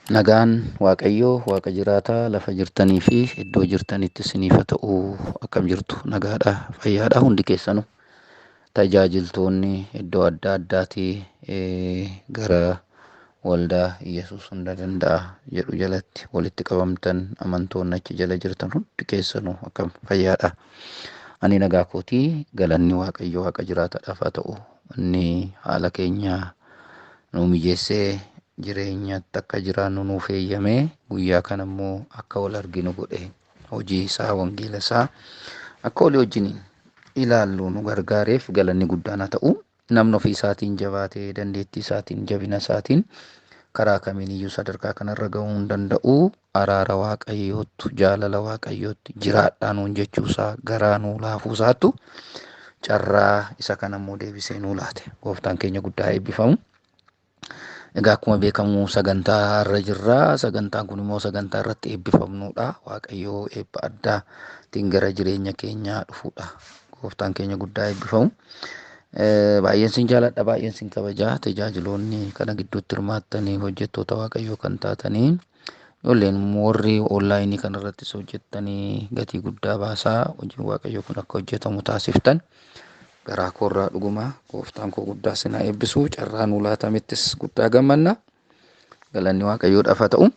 Nagaan Waaqayyoo Waaqa jiraataa lafa jirtanii fi iddoo jirtanitti isiniif haa ta'u. Akkam jirtu nagaadha fayyaadha hundi keessanuu. Tajaajiltoonni iddoo adda addaatii gara waldaa Yesuus hunda danda'a jedhu jalatti walitti qabamtan amantoonni achi jala jirtan hundi keessanuu akkam fayyaadha. Ani nagaa kootii galanni Waaqayyoo Waaqa jiraataadhaaf haa ta'u. Inni haala keenya nu mijeessee jireenyatti akka jiraannu nuuf eeyyamee guyyaa kana immoo akka wal arginu godhe hojii isaa wangeela isaa akka walii wajjiniin ilaallu nu gargaareef galanni guddaan haa ta'u. Namni ofii isaatiin jabaatee dandeettii isaatiin jabina isaatiin karaa kamiin iyyuu sadarkaa kanarra gahuu hin danda'u. Araara Waaqayyootti jaalala Waaqayyootti jiraadhaa nuun jechuusaa garaa nuu laafuu isaattu carraa isa kana immoo deebisee nuu laate. Gooftaan keenya guddaa eebbifamu. Egaa akkuma beekamu sagantaa irra jirra. Sagantaan kun immoo sagantaa irratti eebbifamnuudha. Waaqayyoo eebba addaatiin gara jireenya keenyaa dhufuudha. Gooftaan keenya guddaa eebbifamu. Baay'een sin jaaladha, baay'een sin kabajaa. Tajaajiloonni kana gidduutti hirmaattanii hojjettoota Waaqayyoo kan taatanii ijoolleen warri onlaayinii kanarrattis hojjettanii gatii guddaa baasaa hojiin Waaqayyoo kun akka hojjetamu taasiftan garaa koorraa dhuguma gooftaan koo guddaa sinaa eebbisu. Carraa nuu laatamettis guddaa gammanna. Galanni Waaqayyoodhaaf haa ta'u.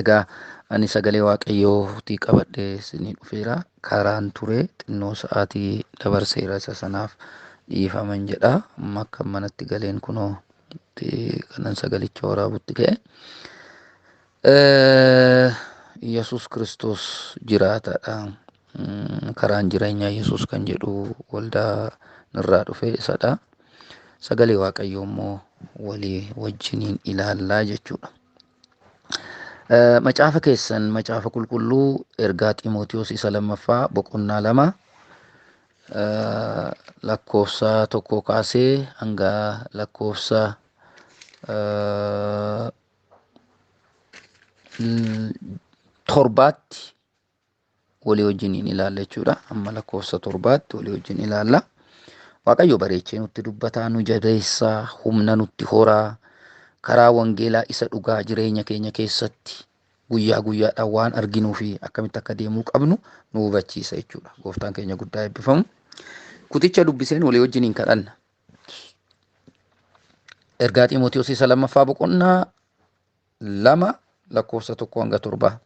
Egaa ani sagalee Waaqayyootii qabadhee isinii dhufeera. Karaan ture xinnoo sa'aatii dabarseera, isa sanaaf dhiifaman jedha. Amma akka manatti galeen kunoo kanan sagalicha waraabutti ka'e. Yesuus Kiristoos jiraataadha. Karaan jireenyaa Yesuus kan jedhu waldaa irraa dhufe isadha. Sagalee Waaqayyoo immoo walii wajjiniin ilaallaa jechuudha. Macaafa keessan macaafa qulqulluu ergaa Xiimotewos isa lammaffaa boqonnaa 2 lakkoofsa 1 kaasee hanga lakkoofsa 7tti walii wajjiniin ilaalla jechuudha. Amma lakkoofsa 7tti walii wajjin ilaalla. Waaqayyo bareechee nutti dubbataa, nu jabeessaa, humna nutti horaa, karaa wangeelaa isa dhugaa jireenya keenya keessatti guyyaa guyyaadhaan waan arginuu fi akkamitti akka deemuu qabnu nu hubachiisa jechuudha. Gooftaan keenya guddaa eebbifamu. Kuticha dubbiseen walii wajjiniin kadhanna. Ergaa Xiimotewos isa lammaffaa boqonnaa 2 lakkoofsa 1 hanga 7.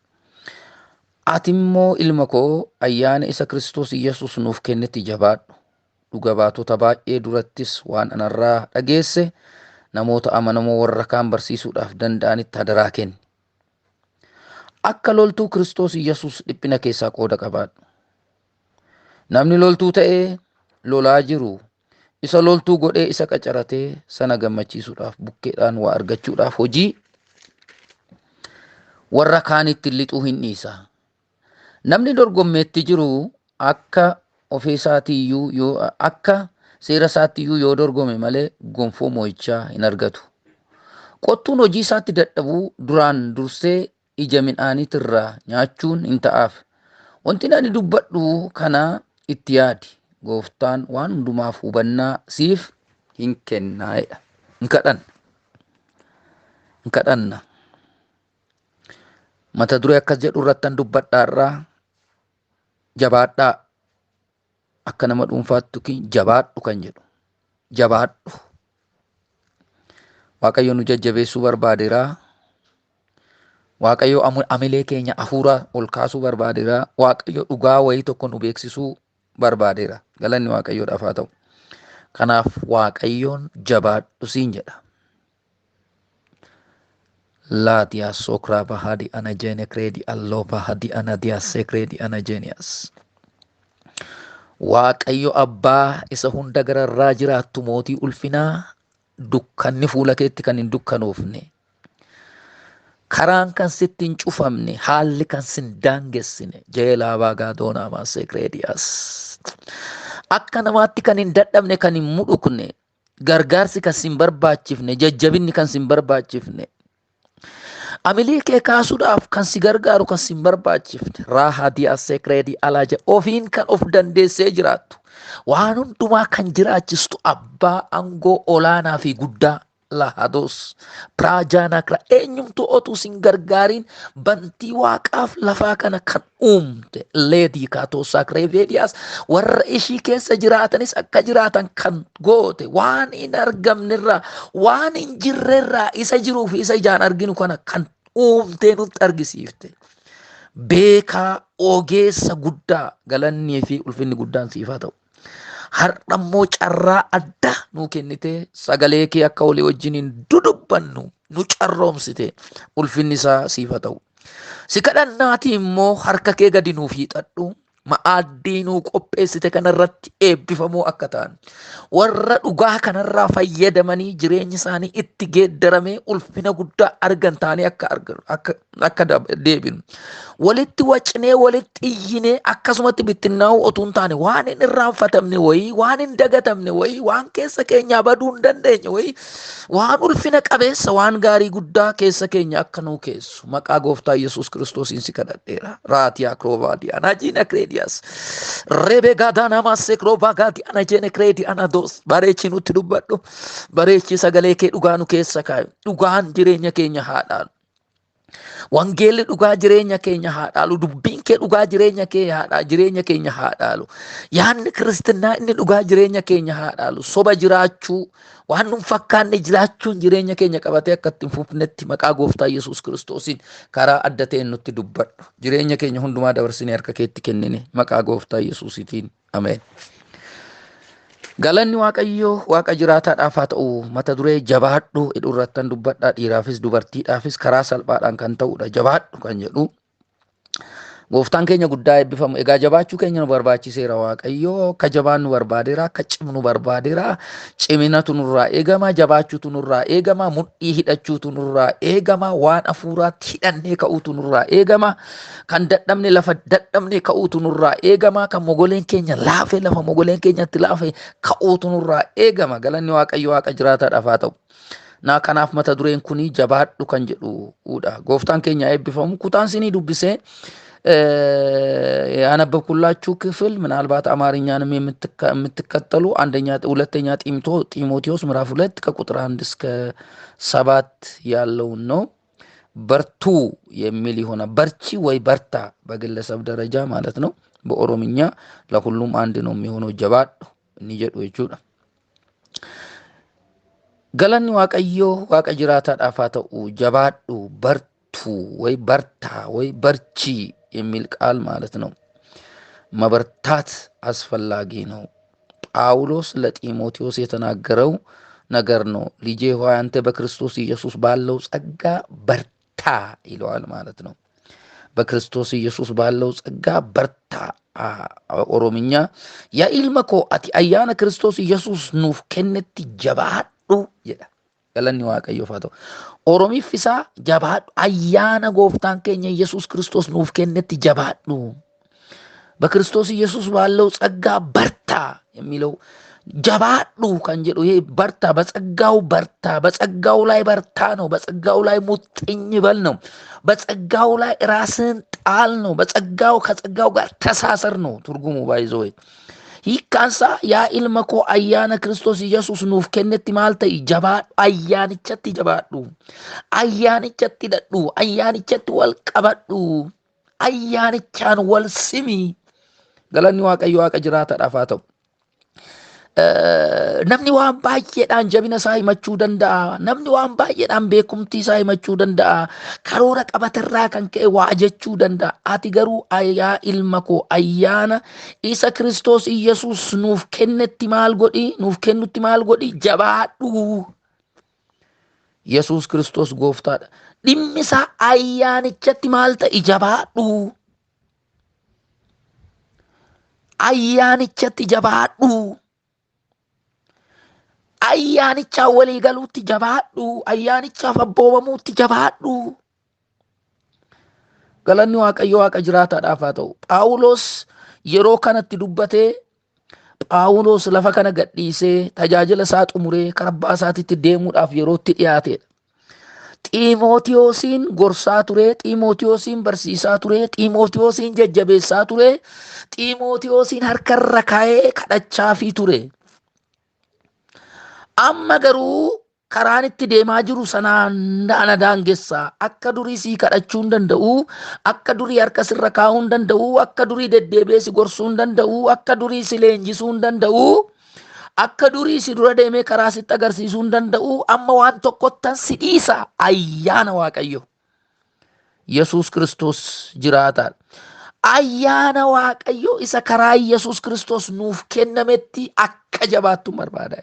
Ati immoo ilma koo ayyaana isa Kiristoos Yesuus nuuf kennetti jabaadhu. Dhuga baatota baay'ee durattis waan anarraa dhageesse namoota amanamoo warra kaan barsiisuudhaaf danda'anitti hadaraa kenni. Akka loltuu Kiristoos Yesuus dhiphina keessaa qooda qabaadhu. Namni loltuu ta'ee lolaa jiru isa loltuu godhee isa qacaratee sana gammachiisuudhaaf bukkeedhaan waa argachuudhaaf hojii warra kaanitti lixuu hin dhiisa. Namni dorgommeetti jiru akka ofii isaatiiyyuu yoo akka seera isaatiiyyuu yoo dorgome malee gonfoo mo'ichaa hin argatu. Qottuun hojii isaatti dadhabuu duraan dursee ija midhaaniitirraa nyaachuun hin ta'aaf. Wanti ani dubbadhu kana itti yaadi. Gooftaan waan hundumaaf hubannaa siif hin kennaa'edha. Hin kadhanna. Mata duree akkas jedhu irrattan dubbadhaarraa jabaadhaa. Akka nama dhuunfaatti jabaadhu kan jedhu. Jabaadhu. Waaqayyo nu jajjabeessuu barbaadeera. Waaqayyo amilee keenya hafuura ol kaasuu barbaadeera. Waaqayyo dhugaa wayii tokko nu beeksisuu barbaadeera. Galanni Waaqayyoodhaaf haa ta'u. Kanaaf Waaqayyoon jabaadhu siin jedha. Laatiyaa sokraa bahadi ana jeene kredi alloo bahadi ana diyaasee kredi ana jeeniyaas. Waaqayyo abbaa isa hunda gararraa jiraattu mootii ulfinaa dukkanni fuula keetti kan hin dukkanoofne. Karaan kan sitti hin cufamne, haalli kan sin daangessine jeelaa baagaa doonaa maasee krediyaas. Akka namaatti kan hin dadhabne, kan hin mudhukne, gargaarsi kan sin barbaachifne, jajjabinni kan sin barbaachifne. Amilee kee kaasuudhaaf kan si gargaaru kan sin barbaachifne raahaa diyaasee kireedii alaa jedha. Ofiin kan of dandeessee jiraattu waan hundumaa kan jiraachistu abbaa aangoo olaanaa fi guddaa lahados prajanakra eenyumtu otuu sin gargaarin bantii waaqaaf lafaa kana kan uumte leedii kaatoosaa kireeveediyaas warra ishii keessa jiraatanis akka jiraatan kan goote waan hin argamnerraa waan hin jirrerraa isa jiruu fi isa ijaan arginu kana kan uumtee nutti argisiifte. Beekaa ogeessa guddaa galannii fi ulfinni guddaan siif haa ta'u. Har'ammoo carraa addaa nuu kennite sagalee kee akka walii wajjiniin dudubbannu nu carroomsite ulfinni isaa siif haa ta'u. Si kadhannaatii immoo harka kee gadi nuuf hiixadhu. Ma'aaddii nuu qopheessite kanarratti eebbifamuu akka ta'an warra dhugaa kanarraa fayyadamanii jireenyi isaanii itti geeddaramee ulfina guddaa argan taanii akka deebinu walitti wacnee walitti iyyinee akkasumatti bittinnaa'uu otuu hin taane waan hin irraanfatamne wayii waan hin dagatamne wayii waan keessa keenyaa baduu hin dandeenye wayii waan ulfina qabeessa waan gaarii guddaa keessa keenya akka nuu keessu maqaa gooftaa Yesuus Kiristoosiin si kadhadheera. Raatiyaa Kroovaadii Anajiina Kireediyaas Rebe Gaadana Masekrovaagaati Anajene Kireedi Anadoos bareechi nutti dubbadhu bareechi sagalee kee dhugaa nu keessa kaayu dhugaan jireenya keenya haa dhaalu. Wangeelli dhugaa jireenya keenya haa dhaalu. Dubbiin kee dhugaa jireenya keenya haa dhaalu. Yaanni kiristinnaa inni dhugaa jireenya keenya haa dhaalu. Soba jiraachuu waan nun fakkaanne jiraachuun jireenya keenya qabatee akka ittiin fufnetti maqaa gooftaa Yesuus Kiristoosiin karaa adda ta'een nutti dubbadhu. Jireenya keenya hundumaa dabarsinee harka keetti kennine maqaa gooftaa Yesuusiitiin. Ameen. Galanni Waaqayyoo Waaqa jiraataadhaaf haa ta'u. Mata duree jabaadhu irrattan dubbadhaa. Dhiiraafis dubartiidhaafis karaa salphaadhaan kan ta'udha. Jabaadhu kan jedhu gooftaan keenya guddaa eebbifamu. Egaa jabaachuu keenya nu barbaachiseera. Waaqayyoo akka jabaan nu barbaadeera, akka cimnu barbaadeera. Ciminatu nurraa eegama, jabaachuutu nurraa eegama, mudhii hidhachuutu nurraa eegama, waan hafuuraatti hidhannee ka'uutu nurraa eegama, kan dadhabne lafa dadhabne ka'uutu nurraa eegama, kan mogoleen keenya laafe lafa mogoleen keenyatti laafe ka'uutu nurraa eegama. Galanni Waaqayyoo Waaqa jiraataadhaaf haa ta'u. Naa kanaaf mata dureen kuni jabaadhu kan jedhudha. Gooftaan keenya eebbifamu. Kutaan sinii dubbisee ያነበብኩላችሁ ክፍል ምናልባት አማርኛንም የምትከተሉ ሁለተኛ ጢሞቴዎስ ምዕራፍ 2 ከቁጥር 1 እስከ 7 ያለውን ነው። በርቱ የሚል ይሆናል። በርቺ ወይ በርታ በግለሰብ ደረጃ ማለት ነው። በኦሮምኛ ለሁሉም አንድ ነው የሚሆነው ጀባዱ እንጀዱ ይቹዳ ገለኒ ዋቀዮ ዋቀ ጅራታዳፍ haa ta'u ጀባዱ በርቱ ወይ በርታ ወይ በርቺ የሚል ቃል ማለት ነው። መበርታት አስፈላጊ ነው። ጳውሎስ ለጢሞቴዎስ የተናገረው ነገር ነው። ልጄ ሆይ አንተ በክርስቶስ ኢየሱስ ባለው ጸጋ በርታ ይለዋል ማለት ነው። በክርስቶስ ኢየሱስ ባለው ጸጋ በርታ። ኦሮምኛ ያኢልመኮ አቲ አያነ ክርስቶስ ኢየሱስ ኑፍ ከነቲ ጀባዱ ይላል። Galanni Waaqayyoof haa ta'u. Oromiffisaa jabaadhu. Ayyaana gooftaan keenya Yesuus Kiristoos nuuf kennetti jabaadhu. በክርስቶስ ኢየሱስ ባለው ጸጋ በርታ የሚለው ጀባዱ kan jedhu ይሄ በርታ በጸጋው ላይ በርታ ነው። በጸጋው ላይ ሙጥኝ በል ነው። በጸጋው ላይ ራስን ጣል ነው። ከጸጋው ጋር ተሳሰር ነው ትርጉሙ ባይዘው hiikkaansa yaa ilma koo ayyaana Kiristoos Yesuus nuuf kennetti maal ta'i jabaadhu. Ayyaanichatti jabaadhu. Ayyaanichatti hidhadhu. Ayyaanichatti wal qabadhu. Ayyaanichaan wal simi. Galanni Waaqayyo Waaqa jiraataadhaaf haa ta'u. Namni waan baay'eedhaan jabina isaa himachuu danda'a. Namni waan baay'eedhaan beekumtii isaa himachuu danda'a. Karoora qabatarraa kan ka'e waa jechuu danda'a. Ati garuu yaa ilma koo ayyaana isa Kiristoos Yesuus nuuf kennutti maal godhi jabaadhu. Yesuus Kiristoos gooftaadha. Dhimmi isaa ayyaanichatti maal ta'i jabaadhu. Ayyaanichatti jabaadhu. Ayyaanicha walii galuutti jabaadhu. Ayyaanichaaf abboomamuutti jabaadhu. Galanni Waaqayyo Waaqa jiraataadhaaf haa ta'u. Phaawulos yeroo kanatti dubbatee Phaawulos lafa kana gadhiisee tajaajila isaa xumuree karaa abbaa isaatiitti deemuudhaaf yerootti dhiyaatedha. Xiimootewosiin gorsaa ture, Xiimootewosiin barsiisaa ture, Xiimootewosiin jajjabeessaa ture, Xiimootewosiin harkarra kaa'ee kadhachaafii ture. Amma garuu karaan itti deemaa jiru sanaan ana daangessaa. Akka durii sii kadhachuu hin danda'u, akka durii harka sirra kaa'uu hin danda'u, akka durii deddeebi'ee si gorsuu hin danda'u, akka durii si leenjisuu hin danda'u, akka durii si dura deemee karaa sitti agarsiisuu hin danda'u. Amma waan tokkottan si dhiisa. Ayyaana Waaqayyo Yesuus Kiristoos jiraataadha. Ayyaana Waaqayyo isa karaa Yesuus Kiristoos nuuf kennametti akka jabaattu barbaada.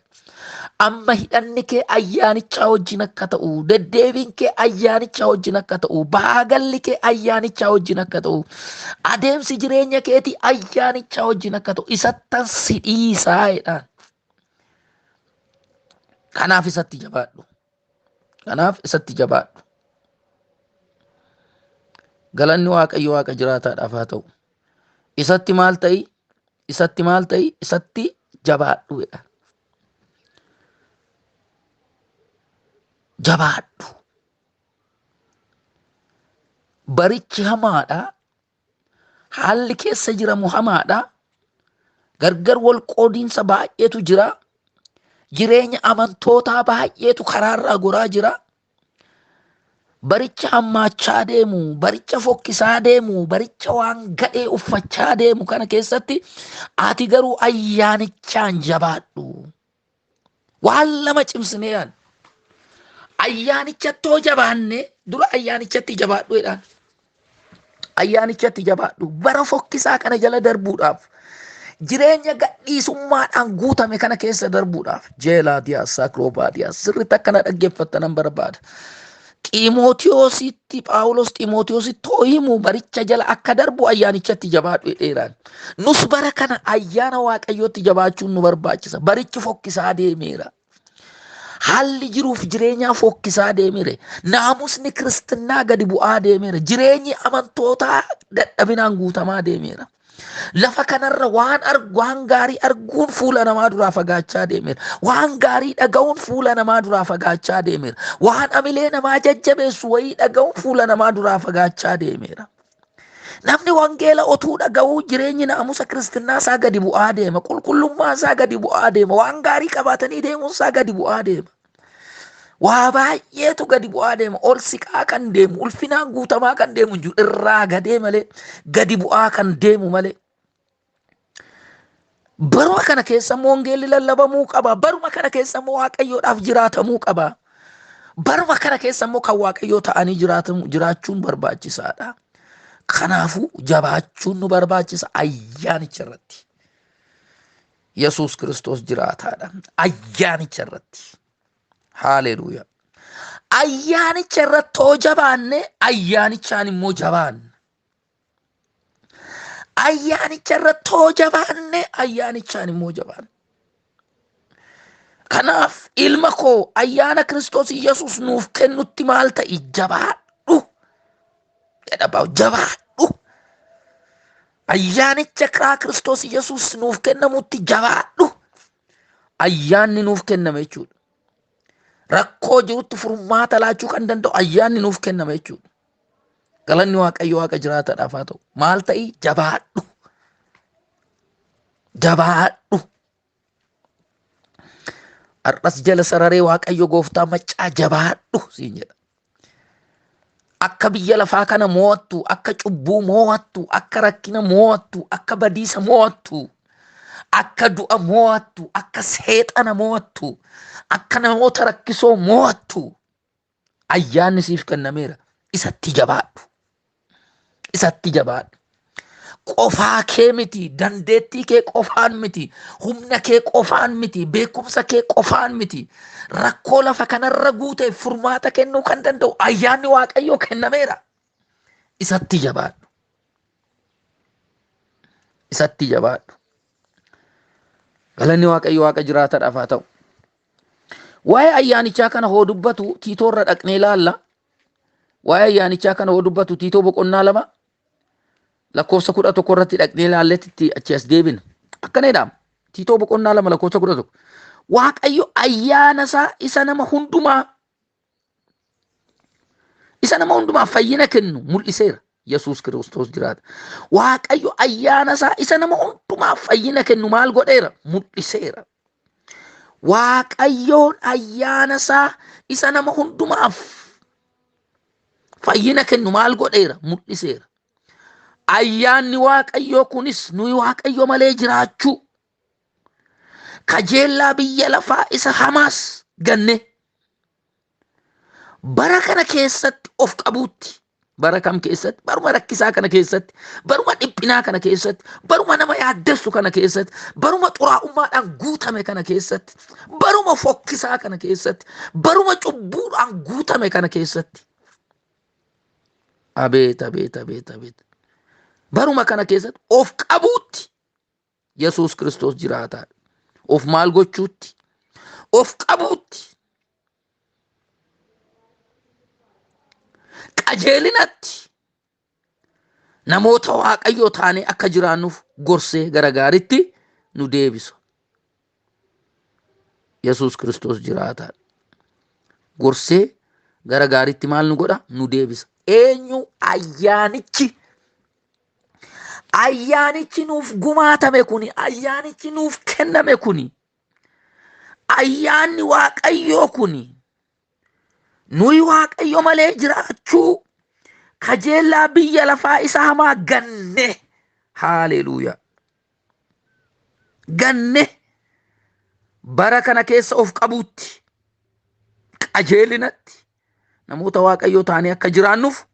Amma hidhanni kee ayyaanicha wajjin akka ta'u, deddeebiin kee ayyaanicha wajjin akka ta'u, baagalli kee ayyaanicha wajjin akka ta'u, adeemsi jireenya keetii ayyaanicha wajjin akka ta'u isattan si dhiisaa jedhaan. Kanaaf isatti jabaadhu. Kanaaf isatti jabaadhu. Galanni Waaqayyo Waaqa jiraataadhaaf haa ta'u. Isatti maal ta'i? Isatti maal ta'i? Isatti jabaadhu jedha. Jabaadhu. Barichi hamaadha. Haalli keessa jiramu hamaadha. Gargar wal qoodiinsa baay'eetu jira. Jireenya amantootaa baay'eetu karaarraa goraa jira. Baricha hammaachaa deemu, baricha fokkisaa deemu, baricha waan gadhee uffachaa deemu kana keessatti ati garuu ayyaanichaan jabaadhu. Waan lama cimsinee yaadna. Ayyaanichatti hoo jabaanne dura ayyaanichatti jabaadhu jedhaan. Ayyaanichatti jabaadhu. Bara fokkisaa kana jala darbuudhaaf, jireenya gadhiisummaadhaan guutame kana keessa darbuudhaaf, jeelaa diyaas, saakirooba diyaas sirriitti akkana dhaggeeffattanan barbaada. Xiimootiyoositti Phaawulos Xiimootiyoositti hoo himu baricha jala akka darbu ayyaanichatti jabaadhu jedheeraan. Nus bara kana ayyaana Waaqayyootti jabaachuun nu barbaachisa. Barichi fokkisaa deemeera. Haalli jiruuf jireenyaa fokkisaa deemire. Naamusni Kiristinnaa gadi bu'aa deemire. Jireenyi amantootaa dadhabinaan guutamaa deemira. Lafa kanarra waan gaarii arguun fuula namaa duraa fagaachaa deemira. Waan gaarii dhaga'uun fuula namaa duraa fagaachaa deemira. Waan amilee namaa jajjabeessu wayii dhaga'uun fuula namaa duraa fagaachaa deemira. Namni wangeela otuu dhaga'uu jireenyi naamusa Kiristinnaa isaa gadi bu'aa deema. Qulqullummaa isaa gadi bu'aa deema. Waan gaarii qabaatanii deemuun isaa gadi bu'aa deema. Waa baay'eetu gadi bu'aa deema. Ol siqaa kan deemu, ulfinaan guutamaa kan deemu irraa gadee malee, gadi bu'aa kan deemu malee. Baruma kana keessa immoo wangeelli lallabamuu qaba. Baruma kana keessa immoo Waaqayyoodhaaf jiraatamuu qaba. Baruma kana keessa immoo kan Waaqayyoo ta'anii jiraachuun barbaachisaadha. Kanaafuu jabaachuun nu barbaachisa ayyaanicha irratti. Yesuus Kiristoos jiraataadha. Ayyaanicha irratti. Haleluuyaa. Ayyaanicha irratti hoo jabaanne ayyaanichaan immoo jabaanna. Ayyaanicha irratti hoo jabaanne ayyaanichaan immoo jabaanna. Kanaaf ilma koo ayyaana Kiristoos Yesuus nuuf kennutti maal ta'i? Jabaadhu. Jabaadhu. Ayyaanicha karaa Kiristoos Yesuus nuuf kennamutti jabaadhu. Ayyaanni nuuf kenname jechuudha. Rakkoo jirutti furmaata laachuu kan danda'u ayyaanni nuuf kenname jechuudha. Galanni Waaqayyo Waaqa jiraataadhaaf haa ta'u. Maal ta'i? Jabaadhu. Jabaadhu. Har'as jala sararee Waaqayyo Gooftaa maccaa jabaadhu siin jedha. Akka biyya lafaa kana mo'attu, akka cubbuu mo'attu, akka rakkina mo'attu, akka badiisa mo'attu, akka du'a mo'attu, akka seexana mo'attu, akka namoota rakkisoo mo'attu ayyaanni siif kennameera. Isatti jabaadhu. Isatti jabaadhu. Qofaa kee miti, dandeettii kee qofaan miti, humna kee qofaan miti, beekumsa kee qofaan miti. Rakkoo lafa kanarra guuteef furmaata kennuu kan danda'u ayyaanni Waaqayyoo kennameera. Isatti jabaadhu. Isatti jabaadhu. Galanni Waaqayyo Waaqa jiraataadhaaf haa ta'u. Waa'ee ayyaanichaa kana hoo dubbatu Tiitoorra dhaqnee ilaalla. Waa'ee ayyaanichaa kana hoo dubbatu Tiitoo boqonnaa 2 lakkoofsa 11 irratti dhaqnee ilaalletti achi as deebina. Akkana jedhama. Tiitoo boqonnaa 2 lakkoofsa 11. Waaqayyo ayyaana isaa isa nama hundumaa fayyina kennu mul'iseera. Yesuus Kiristoos jiraata. Waaqayyo ayyaana isaa isa nama hundumaa fayyina kennu maal godheera? Mul'iseera. Waaqayyoon ayyaana isaa isa nama hundumaaf fayyina kennu maal godheera? Mul'iseera. Ayyaanni Waaqayyoo kunis nuyi Waaqayyo malee jiraachuu, kajeellaa biyya lafaa isa hamaas ganne bara kana keessatti of qabuutti, bara kam keessatti? Baruma rakkisaa kana keessatti, baruma dhiphinaa kana keessatti, baruma nama yaaddessu kana keessatti, baruma xuraa'ummaadhaan guutame kana keessatti, baruma fokkisaa kana keessatti, baruma cubbuudhaan guutame kana keessatti. Abeet abeet abeet abeet. Baruma kana keessatti of qabuutti Yesuus Kiristoos jiraataadha. Of maal gochuutti? Of qabuutti. Qajeelinatti namoota Waaqayyoo taanee akka jiraannuuf gorsee gara gaariitti nu deebisa. Yesuus Kiristoos jiraataadha. Gorsee gara gaariitti maal nu godha? Nu deebisa. Eenyu? Ayyaanichi. Ayyaanichi nuuf gumaatame kuni, ayyaanichi nuuf kenname kuni, ayyaanni Waaqayyoo kuni nuyi Waaqayyo malee jiraachuu, kajeellaa biyya lafaa isa hamaa ganne. Haleluuyaa. Ganne bara kana keessa of qabuutti, qajeelinatti namoota Waaqayyoo taanee akka jiraannuuf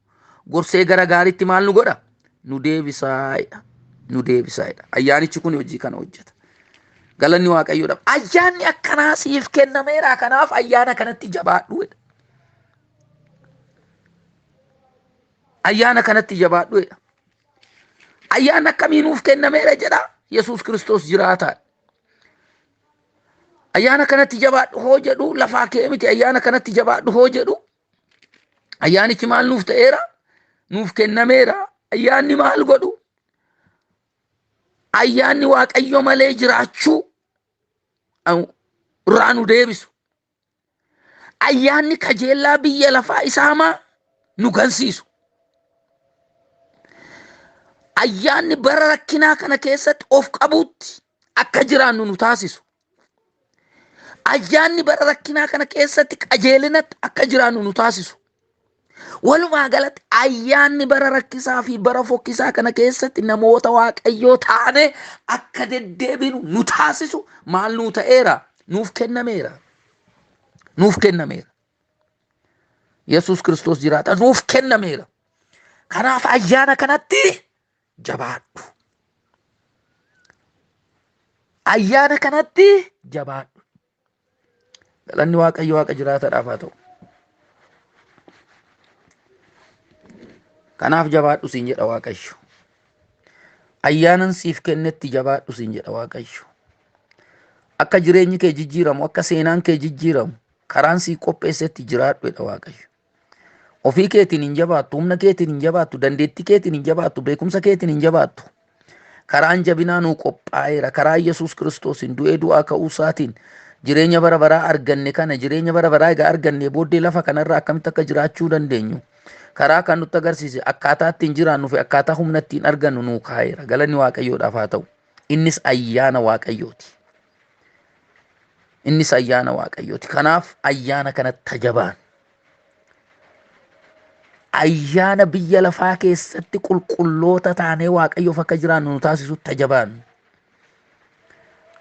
gorsee gara gaariitti maal nu godha? Nu deebisaayidha. Nu deebisaayidha. Ayyaanichi kun hojii kana hojjeta. Galanni Waaqayyoodhaaf. Ayyaanni akkanaa siif kennameera, kanaaf ayyaana kanatti jabaadhu. Ayyaana kanatti jabaadhu. Ayyaana akkamii nuuf kennameera jedha? Yesuus Kiristoos jiraataadha. Ayyaana kanatti jabaadhu hoo jedhu lafaa kee miti. Ayyaana kanatti jabaadhu hoo jedhu ayyaanichi maal nuuf ta'eera? Nuuf kennameera. Ayyaanni maal godhu? Ayyaanni Waaqayyo malee jiraachuu irraa nu deebisu. Ayyaanni kajeellaa biyya lafaa isa hamaa nu gansiisu. Ayyaanni bara rakkinaa kana keessatti of qabuutti akka jiraannu nu taasisu. Ayyaanni bara rakkinaa kana keessatti qajeelinatti akka jiraannu nu taasisu. Walumaa galatti ayyaanni bara rakkisaa fi bara fokkisaa kana keessatti namoota Waaqayyoo taane akka deddeebinu nu taasisu maal nu ta'eera? Nuuf kennameera. Nuuf kennameera. Yesuus Kiristoos jiraata. Nuuf kennameera. Kanaaf ayyaana kanatti jabaadhu. Ayyaana kanatti jabaadhu. Galanni Waaqayyo Waaqa jiraataadhaaf haa ta'u. Kanaaf jabaadhu siin jedha Waaqayyo. Ayyaanan siif kennetti jabaadhu siin jedha Waaqayyo. Akka jireenyi kee jijjiiramu, akka seenaan kee jijjiiramu, karaan sii qopheessetti jiraadhu jedha Waaqayyo. Ofii keetiin hin jabaattu, humna keetiin hin jabaattu, dandeettii keetiin hin jabaattu, beekumsa keetiin hin jabaattu. Karaan jabinaa nuu qophaa'eera. Karaa Yesuus Kiristoosiin du'ee du'aa ka'uu isaatiin jireenya bara baraa arganne kana, jireenya bara baraa egaa arganne booddee lafa kanarraa akkamitti akka jiraachuu dandeenyu karaa kan nutti agarsiise, akkaataa ittiin jiraannu fi akkaataa humna ittiin argannu nuu kaa'eera. Galanni Waaqayyoodhaaf haa ta'u. Innis ayyaana Waaqayyooti. Innis ayyaana Waaqayyooti. Kanaaf ayyaana kanatti tajabaan. Ayyaana biyya lafaa keessatti qulqulloota taanee Waaqayyoof akka jiraannu nu taasisu tajabaan.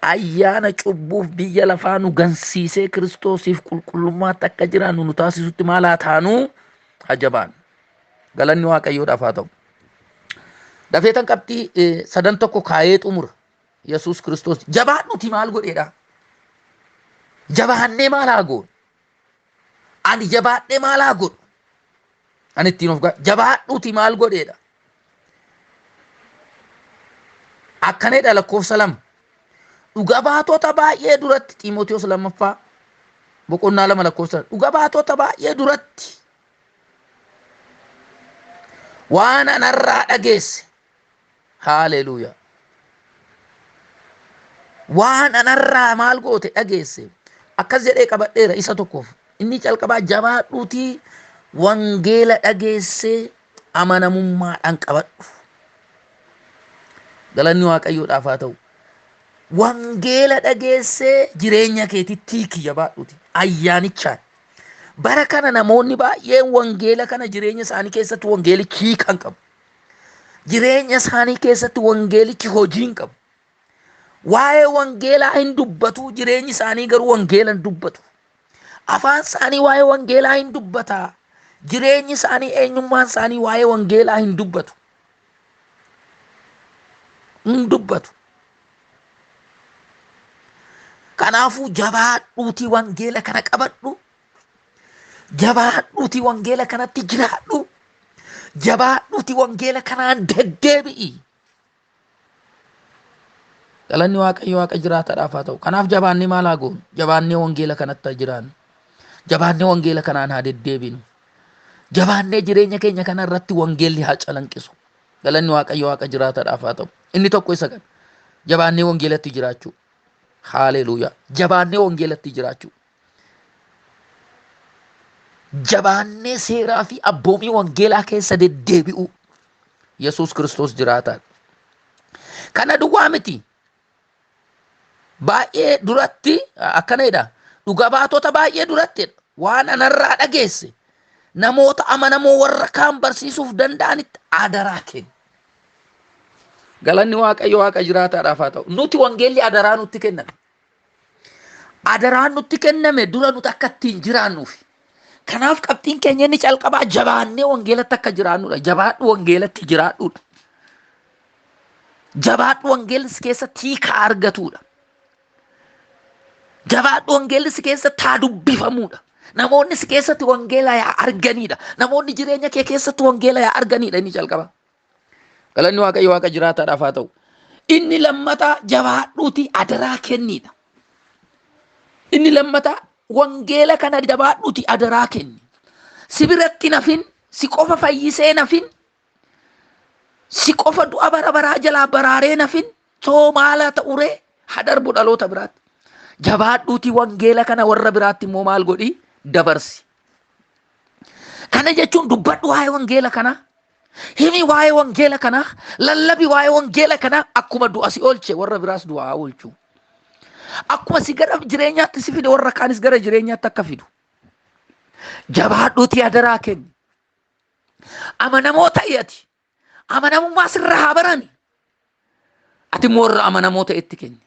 Ayyaana cubbuuf biyya lafaa nu gansiisee Kiristoosiif qulqullummaatti akka jiraannu nu taasisutti maal haa taanu? Ajabaan. Galanni Waaqayyoodhaaf haa ta'u. Dafeetan qabxii sadan tokko kaayee xumura. Yesuus Kiristoos jabaadhuti maal godheedha? Jabaannee maal haa goonu? Ani jabaadhee maal haa godhu? Ani ittiin of jabaadhuti maal godheedha? Akkanedha lakkoofsa 2. Dhuga baatota baay'ee duratti Xiimotewos 2 boqonnaa 2 lakkoofsa. Dhuga baatota baay'ee duratti waan anarraa dhageesse. Haleluuyaa. Waan anarraa maal goote dhageesse. Akkas jedhee qabadheera isa tokkoof. Inni calqabaa jabaadhuutii wangeela dhageesse amanamummaadhaan qabadhu. Galanni Waaqayyoodhaaf haa ta'u. Wangeela dhageessee jireenya keetitti hiiki jabaadhuuti ayyaanichaan. Bara kana namoonni baay'een wangeela kana jireenya isaanii keessatti wangeelichi hiikan qabu. Jireenya isaanii keessatti wangeelichi hojii hin qabu. Waa'ee wangeelaa hin dubbatu, jireenyi isaanii garuu wangeela hin dubbatu. Afaan isaanii waa'ee wangeelaa hin dubbata. Jireenyi isaanii eenyummaan isaanii waa'ee wangeelaa hin dubbatu. Hin dubbatu. Kanaafuu jabaadhuutii wangeela kana qabadhu. Jabaadhuutii wangeela kanatti jiraadhu. Jabaadhuutii wangeela kanaan deddeebi'i. Galanni Waaqayyo Waaqa jiraataadhaaf haa ta'u. Kanaaf jabaannee maal haa goonu? Jabaannee wangeela kanatti jiraannu. Jabaannee wangeela kanaan haa deddeebinu. Jabaannee jireenya keenya kana irratti wangeelli haa calanqisu. Galanni Waaqayyo Waaqa jiraataadhaaf haa ta'u. Inni tokko isa kana. Jabaannee wangeelatti jiraachuu. Haleluuyaa. Jabaannee wangeelatti jiraachuu. Jabaannee seeraa fi abboomii wangeelaa keessa deddeebi'u. Yesuus Kiristoos jiraataadha. Kana duwwaa miti. Baay'ee duratti akkana jedha. Dhuga baatota baay'ee duratti waan anarraa dhageesse namoota amanamoo warra kaan barsiisuuf danda'anitti adaraa kenni. Galanni Waaqayyo Waaqa jiraataadhaaf haa ta'u. Nuti wangeelli adaraa nutti kenname. Adaraan nutti kenname dura nuti akka ittiin jiraannuufi. Kanaaf qabxiin keenya inni calqabaa jabaannee wangeelatti akka jiraannudha. Jabaadhu wangeelatti jiraadhudha. Jabaadhu wangeelli si keessatti hiika argatudha. Jabaadhu wangeelli si keessatti haa dubbifamuudha. Namoonni si keessatti wangeela yaa arganidha. Namoonni jireenya kee keessatti wangeela yaa arganidha inni calqaba. Galanni Waaqayyo Waaqa jiraataadhaaf haa ta'u. Inni lammataa jabaadhuuti adaraa kennidha. Inni lammataa wangeela kana jabaadhuuti adaraa kenni. Si biratti nafin, si qofa fayyisee nafin, si qofa du'a bara baraa jalaa baraaree nafin, soo maala ta'uree hadarbu dhaloota biraatti. Jabaadhuuti wangeela kana warra biraatti immoo maal godhi dabarsi. Kana jechuun dubbadhu waa'ee wangeela kana. Himi waa'ee wangeela kana. Lallabi waa'ee wangeela kana akkuma du'a si oolche warra biraas du'aa oolchu. Akkuma si gara jireenyaatti si fide warra kaanis gara jireenyaatti akka fidu. Jabaadhuuti adaraa kenni. Amanamoo ta'i ati. Amanamummaa sirra haa barani. Ati immoo warra amanamoo ta'etti kenni.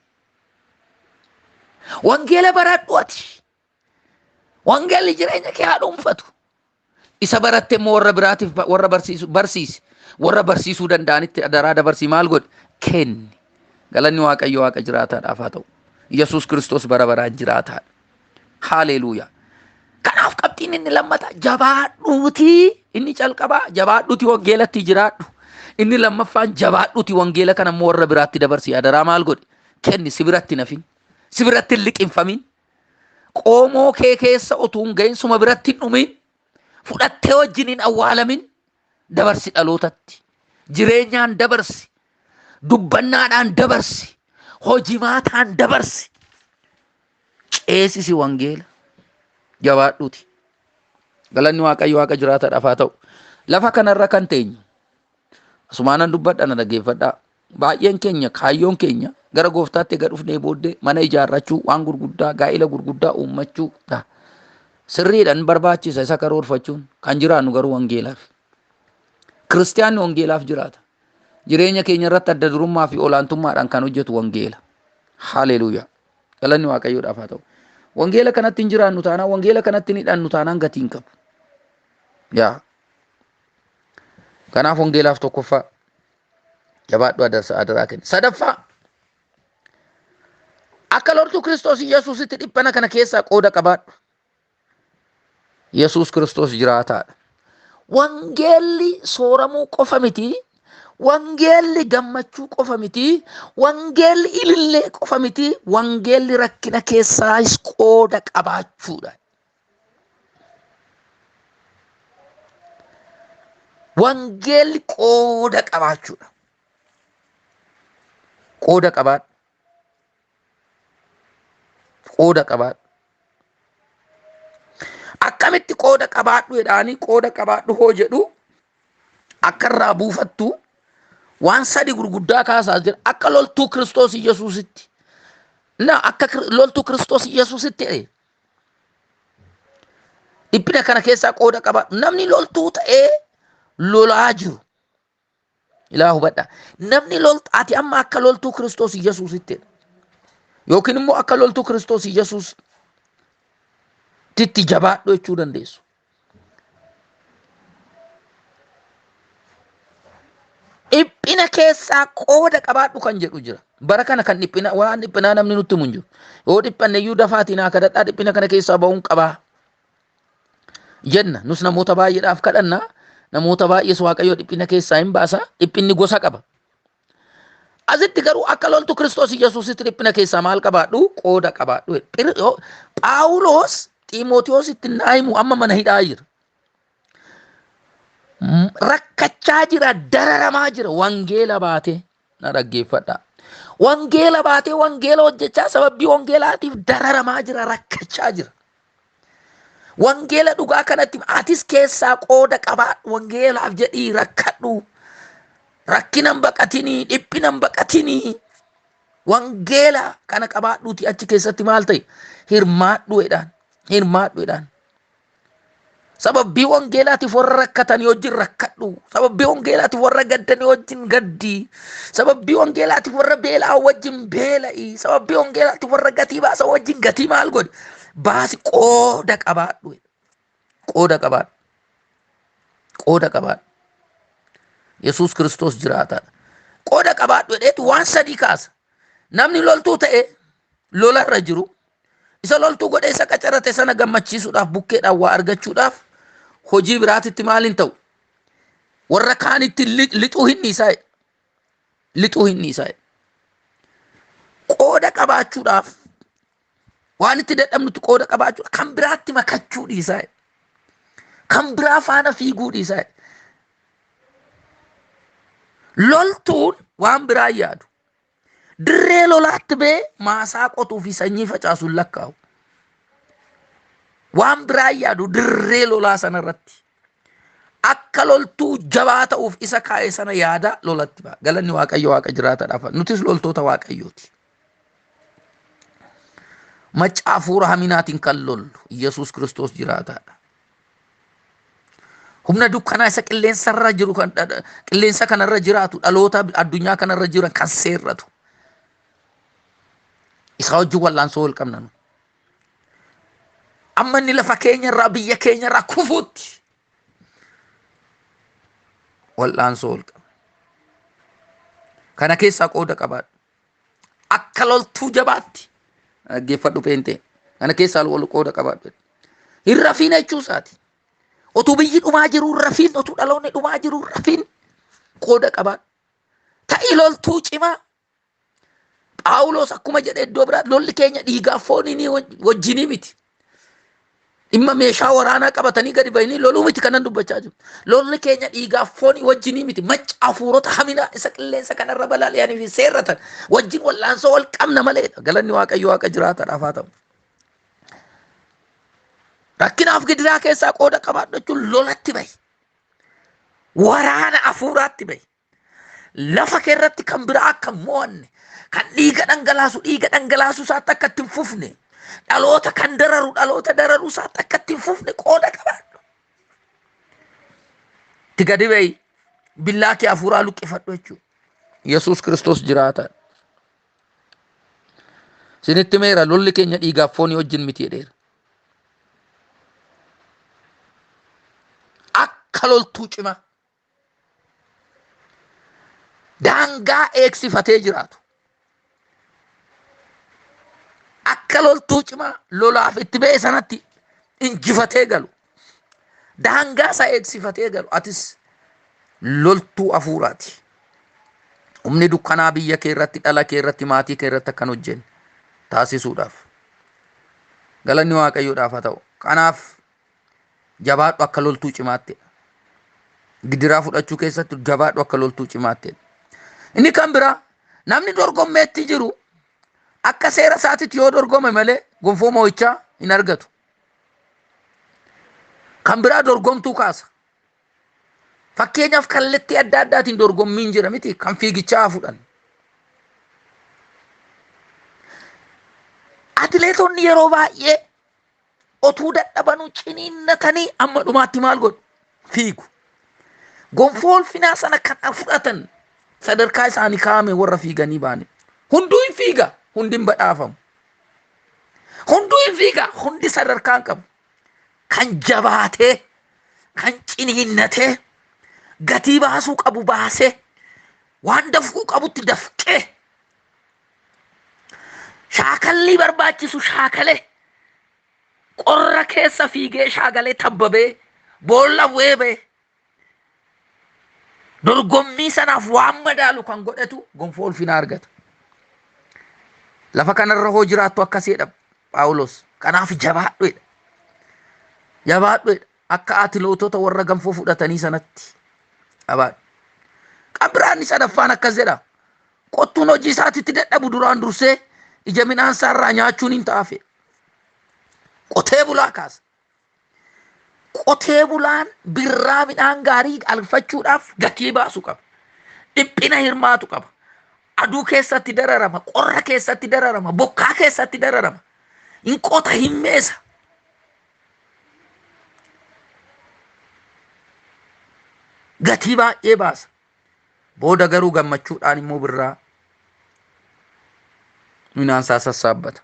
Wangeela baradhu ati. Wangeelli jireenya kee haa dhuunfatu. Isa baratte immoo warra biraatiif warra barsiisi. Warra barsiisuu danda'anitti adaraa dabarsii maal godhi? Kenni. Galanni Waaqayyo Waaqa jiraataadhaaf haa ta'u. Yesuus Kiristoos bara baraan jiraataadha. Haleluuyaa. Kanaaf qabxiin inni lammataa jabaadhuuti. Inni calqabaa jabaadhuuti wangeelatti jiraadhu. Inni lammaffaan jabaadhuuti wangeela kana immoo warra biraatti dabarsii adaraa maal godhi? Kenni si biratti nafin. Si biratti hin liqinfamin. Qoomoo kee keessa utuu hin gahin suma biratti hin dhumin. Fudhattee wajjin hin awwaalamin. Dabarsi dhalootatti. Jireenyaan dabarsi. Dubbannaadhaan dabarsi. Hojimaataan dabarsi. Ceesisi wangeela. Jabaadhuuti. Galanni Waaqayyo Waaqa jiraataadhaaf haa ta'u. Lafa kanarra kan teenyu. Asumaanan dubbadha na dhaggeeffadhaa. Baay'een keenya kaayyoon keenya gara gooftaatti gad dhufnee booddee mana ijaarrachuu waan gurguddaa gaa'ila gurguddaa uummachuu sirriidhaan barbaachisa isa karoorfachuun kan jiraannu garuu wangeelaaf. Kiristiyaanni wangeelaaf jiraata. Jireenya keenya irratti adda durummaa fi olaantummaadhaan kan hojjetu wangeela. Haleluuyaa. Galanni Waaqayyoodhaaf haa ta'u. Wangeela kanatti hin jiraannu taanaan wangeela kanatti hin hidhannu taanaan gatii hin qabu. Yaa. Kanaaf wangeelaaf tokkoffaa jabaadhu adaraa kenni. Sadaffaa akka loltuu Kiristoos Yesuusitti dhiphana kana keessaa qooda qabaadhu. Yesuus Kiristoos jiraataadha. Wangeelli sooramuu qofa miti. Wangeelli gammachuu qofa miti. Wangeelli ilillee qofa miti. Wangeelli rakkina keessaas qooda qabaachuudha. Wangeelli qooda qabaachuudha. Qooda qabaadhu. Qooda qabaadhu. Akkamitti qooda qabaadhu jedhaanii qooda qabaadhu hoo jedhu akka irraa buufattu waan sadi gurguddaa kaasaa jira. Akka loltuu Kiristoos Yesuusitti Na akka loltuu Kiristoos Yesuusitti ta'e dhiphina kana keessaa qooda qaba. Namni loltuu ta'ee lolaa jiru ilaa hubadha. Namni ati amma akka loltuu Kiristoos Yesuusitti yookiin immoo akka loltuu Kiristoos Yesuusitti jabaadhu jechuu dandeessu. Dhiphina keessaa qooda qabaadhu kan jedhu jira. Bara kana kan waan dhiphinaa namni nutti himu hin jiru. Yoo dhiphanne iyyuu dafaatii naa kadhadhaa dhiphina kana keessaa ba'uun qabaa jenna. Nus namoota baay'eedhaaf kadhanna. Namoota baay'ees Waaqayyo dhiphina keessaa hin baasa. Dhiphinni gosa qaba. Asitti garuu akka loltuu Kiristoos Yesuusitti dhiphina keessaa maal qabaadhu? Qooda qabaadhu. Phaawulos Xiimotewositti naa himu amma mana hidhaa jira. Rakkachaa jira, dararamaa jira. Wangeela baatee na dhaggeeffadha. Wangeela baatee wangeela hojjechaa sababii wangeelaatiif dararamaa jira, rakkachaa jira. Wangeela dhugaa kanatti atis keessaa qooda qabaadhu. Wangeelaaf jedhii rakkadhu. Rakkinan baqatinii, dhiphinan baqatinii. Wangeela kana qabaadhuuti achi keessatti maal ta'e? Hirmaadhuudhaan. Hirmaadhuudhaan. Sababbii wangeelaatiif warra rakkatanii wajjin rakkadhu. Sababbii wangeelaatiif warra gaddanii wajjin gaddii. Sababbii wangeelaatiif warra beelaa wajjin beela'ii. Sababbii wangeelaatiif warra gatii baasa wajjin gatii maal godhi? Baasi qooda qabaadhu. Qooda qabaadhu. Qooda qabaadhu. Yesuus Kiristoos jiraataadha. Qooda qabaadhu jedheetu waan sadii kaasa. Namni loltuu ta'e lolarra jiru. Isa loltuu godhee isa qacarate sana gammachiisuudhaaf bukkeedhaan waa argachuudhaaf hojii biraatitti maaliin ta'u? Warra kaanitti lixuu hin dhiisaa. Lixuu hin dhiisaa. Qooda qabaachuudhaaf waan itti dadhabnutti qooda qabaachuudhaaf kan biraatti makachuu dhiisaa. Kan biraa faana fiiguu dhiisaa. Loltuun waan biraa yaadu. Dirree lolaatti bee maasaa qotuu fi sanyii facaasuun lakkaa'u. Waan biraa yaadu dirree lolaa sanarratti. Akka loltuu jabaa ta'uuf isa kaa'e sana yaada lolatti ba'a. Galanni Waaqayyo Waaqa jiraataadhaaf. Nutis loltoota Waaqayyooti. Macca hafuura haminaatiin kan lollu Yesuus Kiristoos jiraataadha. Humna dukkanaa isa qilleensarra jiru kan qilleensa kanarra jiraatu dhaloota addunyaa kanarra jiran kan seerratu. Isa wajjin wal'aansoo wal qabna nu. Amma inni lafa keenyarraa biyya keenyarraa kufuutti wal'aansoo wal qabna. Kana keessaa qooda qabaadhu. Akka loltuu jabaatti dhaggeeffadhu peentee. Kana keessaa qooda qabaadhu. Hin rafiin jechuusaati. Otuu biyyi dhumaa jiru rafiin, otuu dhaloonni dhumaa jiru rafiin qooda qabaadhu. Ta'ii loltuu cimaa. Phaawulos akkuma jedhe iddoo biraatti lolli keenya dhiigaaf foonii wajjinii miti. Dhimma meeshaa waraanaa qabatanii gadi bahanii loluu miti kanan dubbachaa jiru. Lolli keenya dhiigaaf foonii wajjinii miti. Macca hafuurota haminaa isa qilleensa kanarra balali'anii fi seerratan wajjin wal'aansoo wal qabna maleedha. Galanni Waaqayyo Waaqa jiraataadhaaf haa ta'u. Rakkinaaf gidiraa keessaa qooda qabaadhu jechuun lolatti bahi. Waraana hafuuraatti bahi. Lafa keerratti kan biraa akka mo'anne. Kan dhiiga dhangalaasu isaatti akka ittiin fufne. Dhaloota kan dararu isaatti akka ittiin fufne qooda qabaadhu. Itti gadi bahi billaa kee hafuuraa luqqifadhu jechuudha. Yesuus Kiristoos jiraataadha. Sinitti meera lolli keenya dhiigaaf foonii wajjin miti jedheera. Akka loltuu cimaa. Daangaa eegsifatee jiraatu. Akka loltuu cimaa lolaaf itti ba'e sanatti injifatee galu. Daangaa isaa eegsifatee galu. Atis loltuu hafuuraati. Humni dukkanaa biyya kee irratti, dhala kee irratti, maatii kee irratti akkan hojjenne taasisuudhaaf. Galanni Waaqayyoodhaaf haa ta'u. Kanaaf jabaadhu akka loltuu cimaatti. Gidiraa fudhachuu keessatti jabaadhu akka loltuu cimaatti. Inni kan biraa namni dorgommeetti jiru akka seera isaatitti yoo dorgome malee gonfoo moo'ichaa hin argatu. Kan biraa dorgomtuu kaasa. Fakkeenyaaf kallattii adda addaatiin dorgommiin jira miti kan fiigichaa fudhan. atileetonni yeroo baay'ee otuu dadhabanuu ciniinnatanii amma dhumaatti maal godhu? Fiigu. Gonfoo ulfinaa sana kan fudhatan sadarkaa isaanii kaa'ame warra fiiganii baane. Hunduu hin fiiga, hundi hin badhaafamu. Hunduu hin fiiga, hundi sadarkaa hin qabu. Kan jabaatee, kan ciniinnatee, gatii baasuu qabu baasee, waan dafuu qabutti dafqee, shaakallii barbaachisu shaakalee, qorra keessa fiigee shaagalee tabbabee, boolla weebee, dorgommii sanaaf waan madaalu kan godhatu gonfoo ulfinaa argata. Lafa kanarra hoo jiraattu akkasiidha Phaawulos. Kanaaf jabaadhuudha. Jabaadhuudha. Akka atileetota warra gonfoo fudhatanii sanatti jabaadhu. Qabiraan sadaffaan akkas jedha. Qottuun hojii isaatitti dadhabu duraan dursee ija midhaan isaarraa nyaachuun hin taafe. Qotee bulaa kaasa. Qotee bulaan birraa midhaan gaarii alfachuudhaaf gatii baasu qaba. Dhiphina hirmaatu qaba. Aduu keessatti dararama, qorra keessatti dararama, bokkaa keessatti dararama. Hin qota hin meesa. Gatii baay'ee baasa. Booda garuu gammachuudhaan immoo birraa midhaan isaa sassaabbata.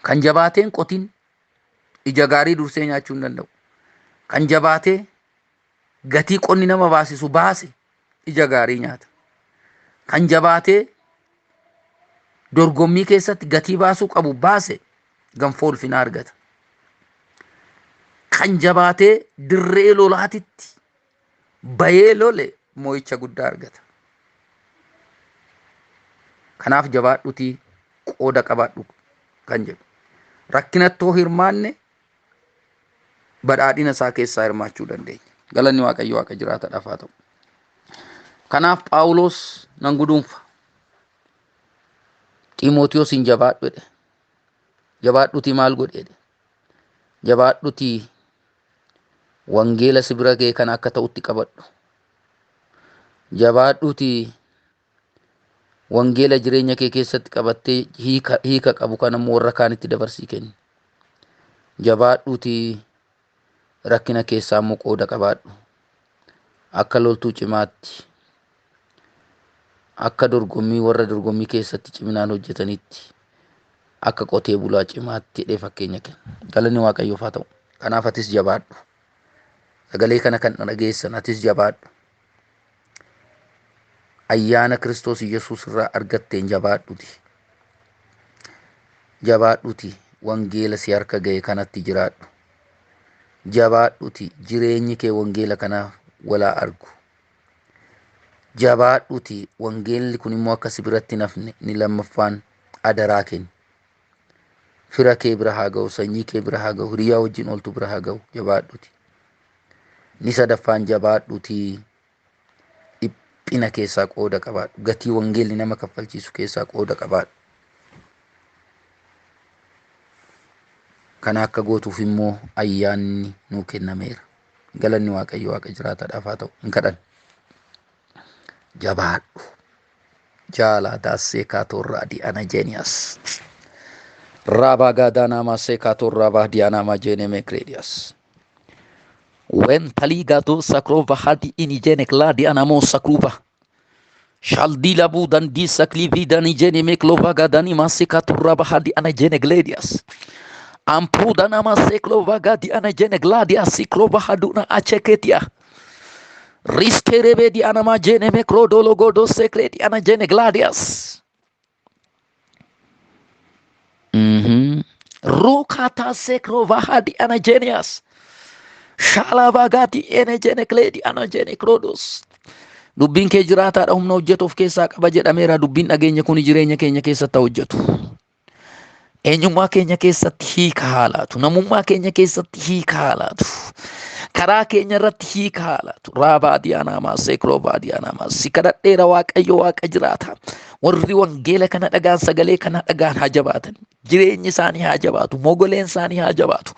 Kan jabaateen qotiin ija gaarii dursee nyaachuu hin danda'u. Kan jabaatee gatii qonni nama baasisu baase ija gaarii nyaata. Kan jabaatee dorgommii keessatti gatii baasuu qabu baase gonfoo ulfinaa argata. Kan jabaatee dirree lolaatitti bayee lole moo'icha guddaa argata. Kanaaf jabaadhutii qooda qabaadhu kan jedhu. Rakkinattoo hirmaanne badhaadhina isaa keessaa hirmaachuu dandeenya. Galanni Waaqayyo Waaqa jiraataadhaaf haa ta'u. Kanaaf Phaawulos nan guduunfa. Xiimotewos hin jabaadhu jedhe. Jabaadhutii maal godhe jedhe. Jabaadhutii wangeela sibira ga'e kan akka ta'utti qabadhu. Jabaadhutii wangeela jireenya kee keessatti qabattee hiika qabu kan ammoo warra kaanitti dabarsii kenni. Jabaadhutii rakkina keessaa immoo qooda qabaadhu. Akka loltuu cimaatti, akka dorgommii warra dorgommii keessatti ciminaan hojjetanitti, akka qotee bulaa cimaatti jedhee fakkeenya kenna. Galanni Waaqayyoof haa ta'u. Kanaaf atis jabaadhu. Sagalee kana kan dhageessan atis jabaadhu. Ayyaana Kiristoos Yesuus irraa argatteen jabaadhuti. Jabaadhuti wangeela si harka ga'e kanatti jiraadhu. Jabaadhuti jireenyi kee wangeela kana walaa argu. Jabaadhuti wangeelli kun immoo akka si biratti nafne ni lammaffaan adaraa kenni. Fira kee bira haa ga'u, sanyii kee bira haa ga'u, hiriyaa wajjin ooltu bira haa ga'u. Jabaadhuti. Ni sadaffaan jabaadhuti dhiphina keessaa qooda qabaadhu. Gatii wangeelli nama kaffalchiisu keessaa qooda qabaadhu. Kana akka gootuuf immoo ayyaanni nuu kennameera. Galanni Waaqayyo Waaqa jiraataadhaaf haa ta'u. Hin kadhan. Jabaadhu. Jaalaa daassee kaatorraa di'ana jeeniyaas. Rabaa gaadaanaa maassee kaatorraa baadiyaanaa jeene meekreediyaas. When taligado sakrova hadi inijene kladi anamo sakruba shaldi labu dan di saklivi dan ijene meklova gadani masika turaba hadi anajene gladias ampu dan ama seklova gadi anajene gladias siklova haduna acheketia riskerebe di anama jene mekrodolo godo sekreti anajene gladias rukata sekrova hadi anajenias Shalabagati enejene kledi anajene krodos. Dubbiin kee jiraataadha humna hojjetuuf keessaa qaba jedhameera. Dubbiin dhageenya kun jireenya keenya keessatti hojjetu. Eenyummaa keenya keessatti hiika haalaatu. Namummaa keenya keessatti hiika haalaatu. Karaa keenya irratti hiika haalaatu. Raabaa diyaanaamaa seeklobaa diyaanaamaa si kadhadheera Waaqayyo Waaqa jiraata. Warri wangeela kana dhagaan sagalee kana dhagaan haa jabaatan. Jireenyi isaanii haa jabaatu. Mogoleen isaanii haa jabaatu.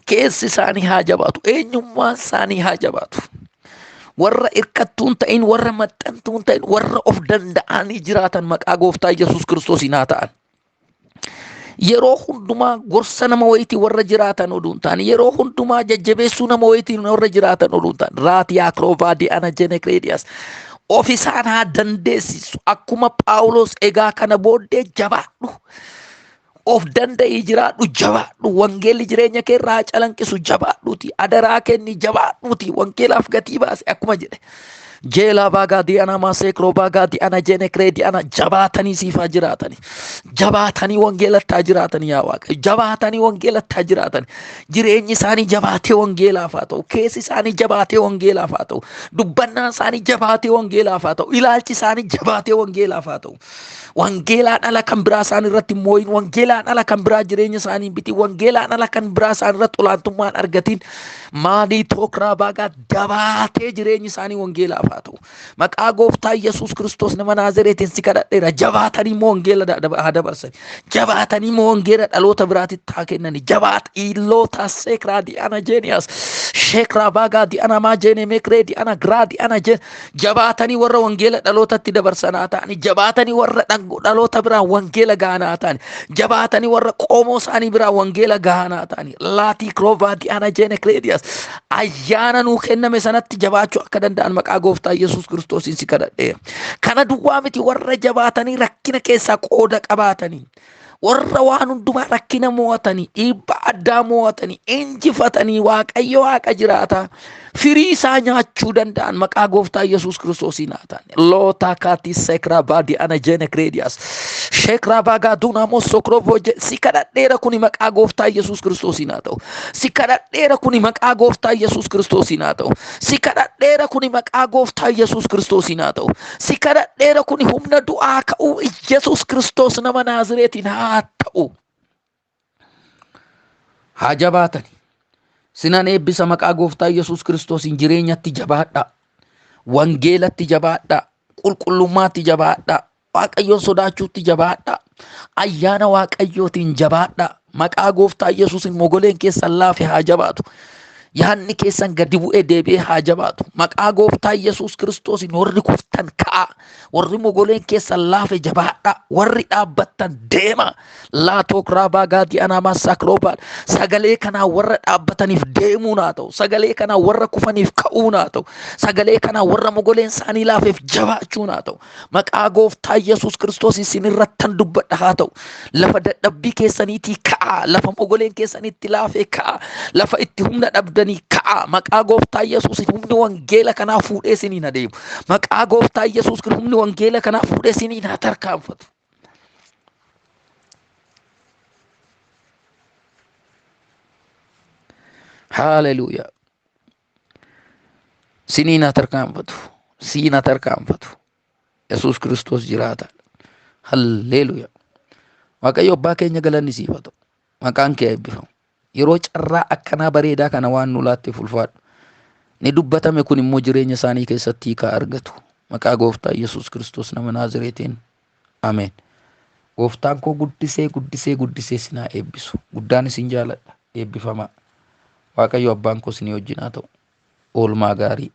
Keessi isaanii haa jabaatu. Eenyummaan isaanii haa jabaatu. Warra irkattuun ta'in, warra maxxantuun ta'in, warra of danda'anii jiraatan maqaa Gooftaa Yesuus Kiristoosiin haa ta'an. yeroo hundumaa gorsa nama wayitii warra jiraatan oduun ta'an yeroo hundumaa jajjabeessuu nama wayitii warra jiraatan oduun ta'an raatiyaa kiroovaadii ana jenekreediyaas of isaan haa dandeessisu akkuma Phaawulos egaa kana booddee jabaadhu of danda'ii jiraadhu jabaadhu wangeelli jireenya kee irraa calanqisu jabaadhuuti adaraa kenni jabaadhuuti wangeelaaf gatii baase akkuma jedhe jeela baagaadii ana maaseekroo baagaadii ana jenekreedii ana jabaatanii siifaa jiraatanii jabaatanii wangeelattaa jiraatanii yaa Waaqa jabaatanii wangeelattaa jiraatanii jireenyi isaanii jabaatee wangeelaaf haa ta'u keessi isaanii jabaatee wangeelaaf haa ta'u dubbannaan isaanii jabaatee wangeelaaf haa ta'u ilaalchi isaanii jabaatee wangeelaaf haa ta'u wangeelaan ala kan biraa isaan irratti mooyin wangeelaan ala kan biraa jireenya isaanii biti wangeelaan ala kan biraa isaan irratti olaantummaan argatiin maadii tookraa baagaa jabaatee jireenyi isaanii wangeelaaf haa ta'u maqaa gooftaa Yesuus Kiristoos nama Naazireetiin si kadhadheera jabaatanii moo wangeela haa dabarsan jabaatanii moo wangeela dhaloota biraatitti haa kennani jabaat illoota seekraa di'ana jeeniyaas sheekraa baagaa di'ana maa jeene meekree di'ana giraa di'ana jeen jabaatanii warra wangeela dhalootatti dabarsanaa ta'ani jabaatanii warra dhaloota biraa wangeela gahanaa ta'ani jabaatanii warra qoomoo isaanii biraa wangeela gahanaa ta'ani laatii kiroovaa di'ana jeene kireediyas ayyaana nuu kenname sanatti jabaachuu akka danda'an maqaa gooftaa Yesuus Kiristoosiin si kadhadheera. Kana duwwaa miti warra jabaatanii rakkina keessaa qooda qabaatanii warra waan hundumaa rakkina mo'atanii dhiibbaa addaa mo'atanii injifatanii waaqayyo waaqa jiraata firii isaa nyaachuu danda'an maqaa gooftaa Yesuus Kiristoosiin haa ta'an loota kaatii seekraa baadii ana jeene kireediyas sheekraa baagaa duunamoo sokroovoo si kadhadheera kuni maqaa gooftaa Yesuus Kiristoosiin haa ta'u si kadhadheera kuni maqaa gooftaa Yesuus Kiristoosiin haa ta'u si kadhadheera kuni maqaa gooftaa Yesuus Kiristoosiin haa ta'u si kadhadheera kuni humna du'aa ka'uu Yesuus Kiristoos nama Naazireetiin haa ta'u haa jabaatani sinan eebbisa maqaa gooftaa Yesuus Kiristoosiin jireenyatti jabaadha wangeelatti jabaadha qulqullummaatti jabaadha waaqayyoon sodaachuutti jabaadha ayyaana waaqayyootiin jabaadha maqaa gooftaa Yesuusiin mogoleen keessan laafe haa jabaatu yaanni keessan gadi bu'ee deebi'ee haa jabaatu maqaa gooftaa Yesuus Kiristoosiin warri kuftan ka'a warri mogoleen keessan laafe jabaadha warri dhaabbattan deema laatoo kiraabaa gaadii anaamaa saakiroobaadha sagalee kanaa warra dhaabbataniif deemuu naa ta'u sagalee kanaa warra kufaniif ka'uu naa ta'u sagalee kanaa warra mogoleen isaanii laafeef jabaachuu naa ta'u maqaa gooftaa Yesuus Kiristoosiin sinirrattan dubbadha haa ta'u lafa dadhabbii keessaniitii ka'a lafa mogoleen keessaniitti laafee ka'a lafa itti humna dhabdanii ka'a maqaa gooftaa Yesuusiin humni wangeela kanaa fuudhee siniin adeemu maqaa gooftaa Yesuus humni wangeela kanaa fuudhee siniin haa tarkaanfatu. Haleluuyaa. Siniin haa tarkaanfatu. Siin haa tarkaanfatu. Yesuus Kiristoos jiraata. Haleluuyaa. Waaqayyo abbaa keenya galanni siif haa ta'u. Maqaan kee eebbifamu. Yeroo carraa akkanaa bareedaa kana waan nu laatteef ulfaadhu. Ni dubbatame kun immoo jireenya isaanii keessatti hiikaa argatu. Maqaa gooftaa Yesuus Kiristoos nama Naazireetiin. Ameen. Gooftaan koo guddisee sinaa eebbisu. Guddaan isin jaaladha. Eebbifamaa. Waaqayyo abbaan koo isinii wajjin haa ta'u. Oolmaa gaarii.